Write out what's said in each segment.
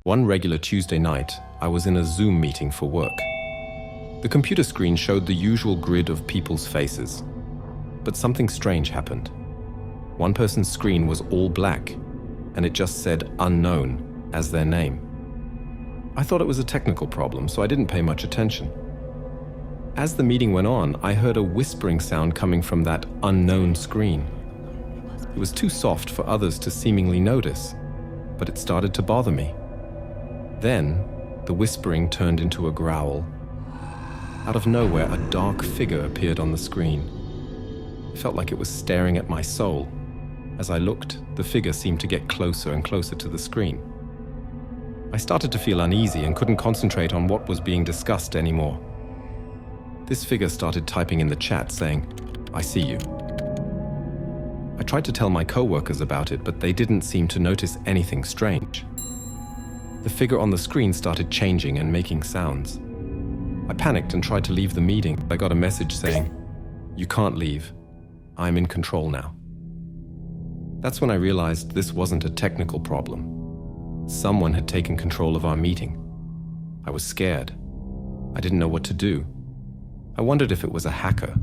One regular Tuesday night, I was in a Zoom meeting for work. The computer screen showed the usual grid of people's faces, but something strange happened. One person's screen was all black, and it just said unknown as their name. I thought it was a technical problem, so I didn't pay much attention. As the meeting went on, I heard a whispering sound coming from that unknown screen. It was too soft for others to seemingly notice, but it started to bother me. Then, the whispering turned into a growl. Out of nowhere, a dark figure appeared on the screen. It felt like it was staring at my soul. As I looked, the figure seemed to get closer and closer to the screen. I started to feel uneasy and couldn't concentrate on what was being discussed anymore. This figure started typing in the chat saying, "I see you." I tried to tell my co-workers about it, but they didn't seem to notice anything strange. The figure on the screen started changing and making sounds. I panicked and tried to leave the meeting. I got a message saying, "You can't leave. I'm in control now." That's when I realized this wasn't a technical problem. Someone had taken control of our meeting. I was scared. I didn't know what to do. I wondered if it was a hacker,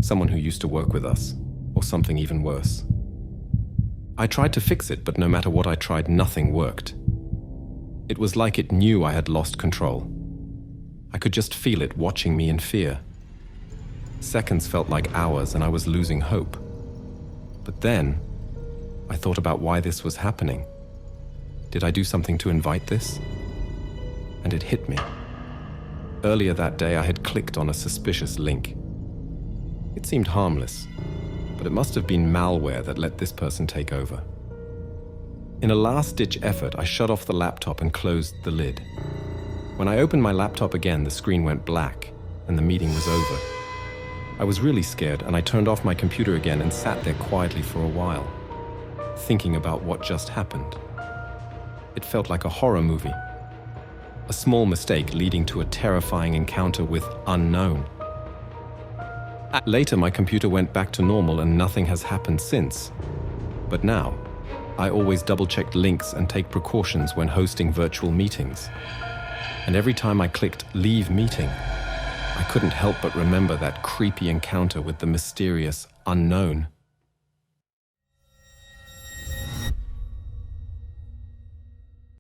someone who used to work with us, or something even worse. I tried to fix it, but no matter what I tried, nothing worked. It was like it knew I had lost control. I could just feel it watching me in fear. Seconds felt like hours, and I was losing hope. But then, I thought about why this was happening. Did I do something to invite this? And it hit me. Earlier that day, I had clicked on a suspicious link. It seemed harmless, but it must have been malware that let this person take over. In a last-ditch effort, I shut off the laptop and closed the lid. When I opened my laptop again, the screen went black, and the meeting was over. I was really scared, and I turned off my computer again and sat there quietly for a while, thinking about what just happened. It felt like a horror movie. A small mistake leading to a terrifying encounter with unknown. Later, my computer went back to normal and nothing has happened since. But now, I always double-check links and take precautions when hosting virtual meetings. And every time I clicked Leave Meeting, I couldn't help but remember that creepy encounter with the mysterious unknown.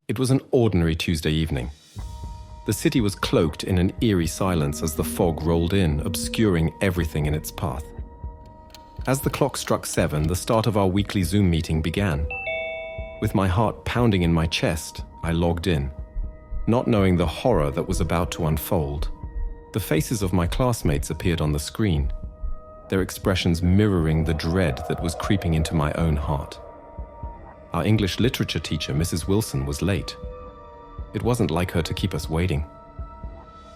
It was an ordinary Tuesday evening. The city was cloaked in an eerie silence as the fog rolled in, obscuring everything in its path. As the clock struck 7, the start of our weekly Zoom meeting began. With my heart pounding in my chest, I logged in, not knowing the horror that was about to unfold. The faces of my classmates appeared on the screen, their expressions mirroring the dread that was creeping into my own heart. Our English literature teacher, Mrs. Wilson, was late. It wasn't like her to keep us waiting.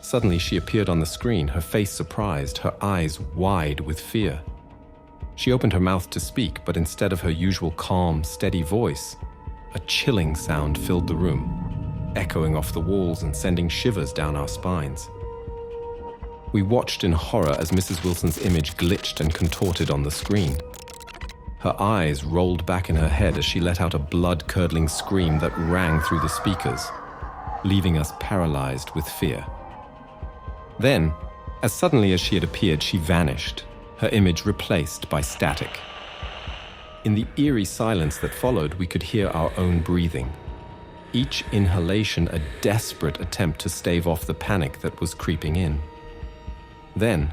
Suddenly, she appeared on the screen, her face surprised, her eyes wide with fear. She opened her mouth to speak, but instead of her usual calm, steady voice, a chilling sound filled the room, echoing off the walls and sending shivers down our spines. We watched in horror as Mrs. Wilson's image glitched and contorted on the screen. Her eyes rolled back in her head as she let out a blood-curdling scream that rang through the speakers, leaving us paralyzed with fear. Then, as suddenly as she had appeared, she vanished, her image replaced by static. In the eerie silence that followed, we could hear our own breathing, each inhalation a desperate attempt to stave off the panic that was creeping in. Then,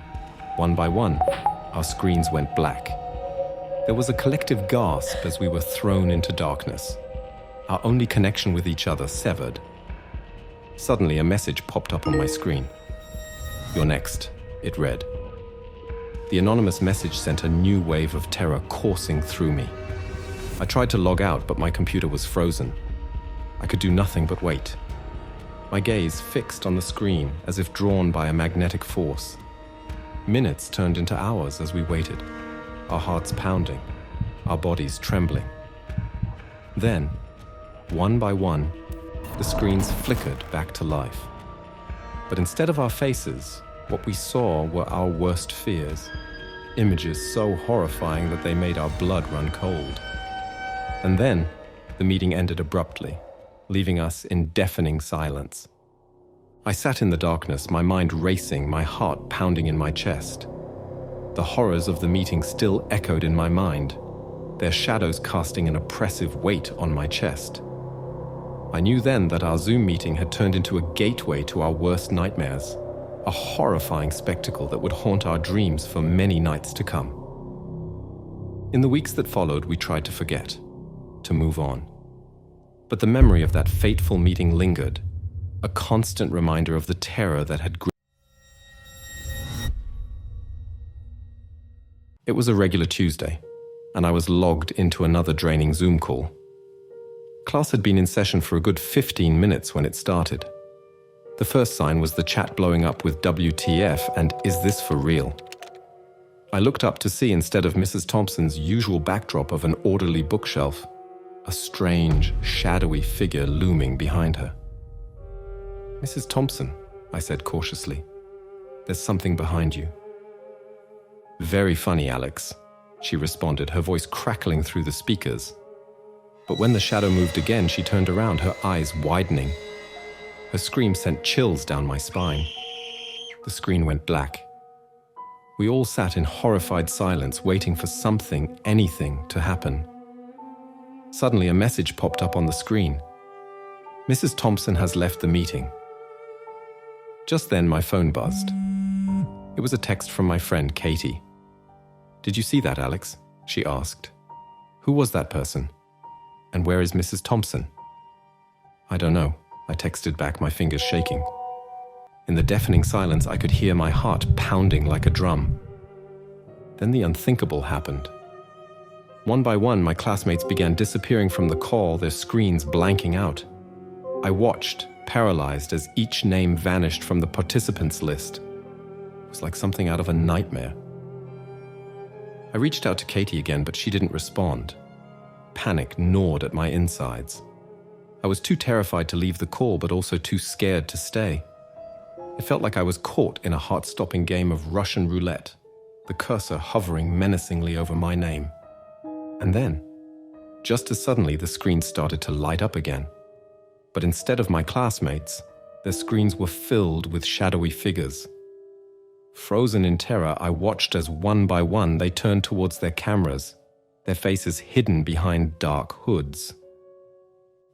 one by one, our screens went black. There was a collective gasp as we were thrown into darkness, our only connection with each other severed. Suddenly, a message popped up on my screen. "You're next," it read. The anonymous message sent a new wave of terror coursing through me. I tried to log out, but my computer was frozen. I could do nothing but wait. My gaze fixed on the screen as if drawn by a magnetic force. Minutes turned into hours as we waited, our hearts pounding, our bodies trembling. Then, one by one, the screens flickered back to life. But instead of our faces, what we saw were our worst fears, images so horrifying that they made our blood run cold. And then, the meeting ended abruptly, leaving us in deafening silence. I sat in the darkness, my mind racing, my heart pounding in my chest. The horrors of the meeting still echoed in my mind, their shadows casting an oppressive weight on my chest. I knew then that our Zoom meeting had turned into a gateway to our worst nightmares, a horrifying spectacle that would haunt our dreams for many nights to come. In the weeks that followed, we tried to forget, to move on. But the memory of that fateful meeting lingered, a constant reminder of the terror that had gripped. It was a regular Tuesday, and I was logged into another draining Zoom call. Class had been in session for a good 15 minutes when it started. The first sign was the chat blowing up with WTF and "Is this for real?" I looked up to see, instead of Mrs. Thompson's usual backdrop of an orderly bookshelf, a strange, shadowy figure looming behind her. "Mrs. Thompson," I said cautiously, "there's something behind you." "Very funny, Alex," she responded, her voice crackling through the speakers. But when the shadow moved again, she turned around, her eyes widening. Her scream sent chills down my spine. The screen went black. We all sat in horrified silence, waiting for something, anything, to happen. Suddenly, a message popped up on the screen. "Mrs. Thompson has left the meeting." Just then, my phone buzzed. It was a text from my friend, Katie. "Did you see that, Alex?" she asked. "Who was that person? And where is Mrs. Thompson?" "I don't know," I texted back, my fingers shaking. In the deafening silence, I could hear my heart pounding like a drum. Then the unthinkable happened. One by one, my classmates began disappearing from the call, their screens blanking out. I watched, paralyzed, as each name vanished from the participants list. It was like something out of a nightmare. I reached out to Katie again, but she didn't respond. Panic gnawed at my insides. I was too terrified to leave the call, but also too scared to stay. It felt like I was caught in a heart-stopping game of Russian roulette, the cursor hovering menacingly over my name. And then, just as suddenly, the screen started to light up again. But instead of my classmates, their screens were filled with shadowy figures. Frozen in terror, I watched as one by one they turned towards their cameras, their faces hidden behind dark hoods.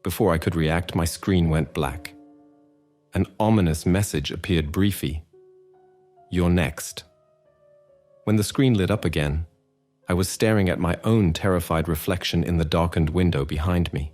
Before I could react, my screen went black. An ominous message appeared briefly. "You're next." When the screen lit up again, I was staring at my own terrified reflection in the darkened window behind me.